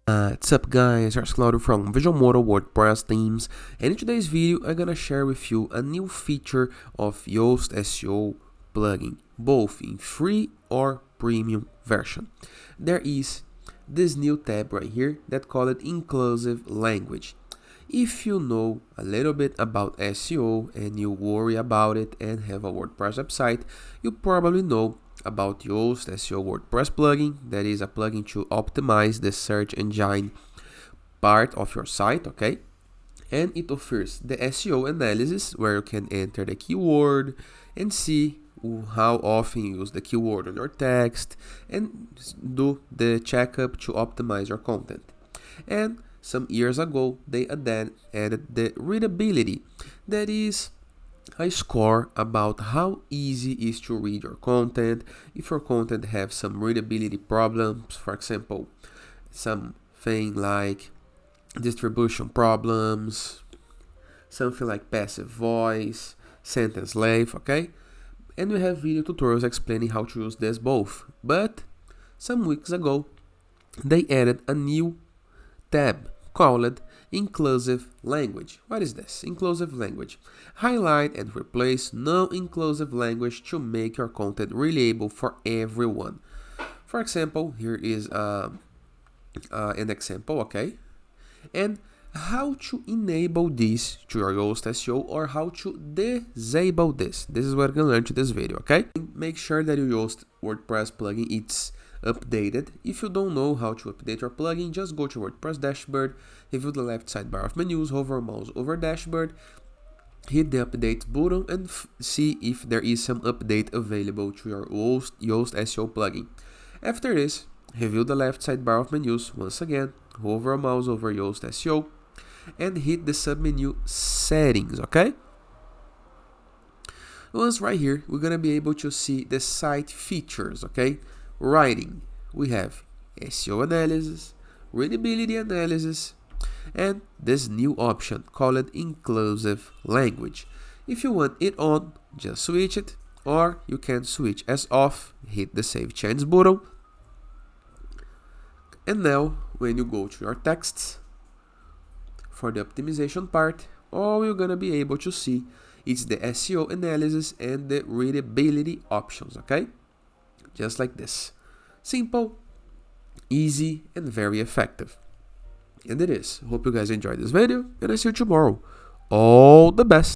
What's up guys, it's Claudio from Visual Model WordPress themes, and in today's video I'm gonna share with you a new feature of Yoast SEO plugin, both in free or premium version. There is this new tab right here that called it inclusive language. If you know a little bit about SEO and you worry about it and have a WordPress website, you probably know about Yoast SEO WordPress plugin. That is a plugin to optimize the search engine part of your site, okay? And it offers the SEO analysis where you can enter the keyword and see how often you use the keyword on your text and do the checkup to optimize your content. And some years ago, they added the readability. That is a score about how easy it is to read your content. If your content have some readability problems, for example, something like distribution problems, something like passive voice, sentence length, okay? And we have video tutorials explaining how to use this both. But some weeks ago, they added a new tab called inclusive language. What is this? Inclusive language. Highlight and replace non-inclusive language to make your content relatable for everyone. For example, here is an example, okay? And how to enable this to your Yoast SEO or how to disable this. This is what we're going to learn to this video, okay? Make sure that your Yoast WordPress plugin is updated. If you don't know how to update your plugin, just go to WordPress dashboard, review the left sidebar of menus, hover mouse over dashboard, hit the update button and see if there is some update available to your Yoast SEO plugin. After this, review the left sidebar of menus once again, hover a mouse over Yoast SEO and hit the submenu settings, okay? Once right here, we're gonna be able to see the site features, okay? Writing, we have SEO analysis, readability analysis, and this new option called inclusive language. If you want it on, just switch it, or you can switch as off, hit the save change button. And now, when you go to your texts, for the optimization part, all you're gonna be able to see is the SEO analysis and the readability options, okay? Just like this. Simple, easy, and very effective. And it is. Hope you guys enjoyed this video, and I see you tomorrow. All the best!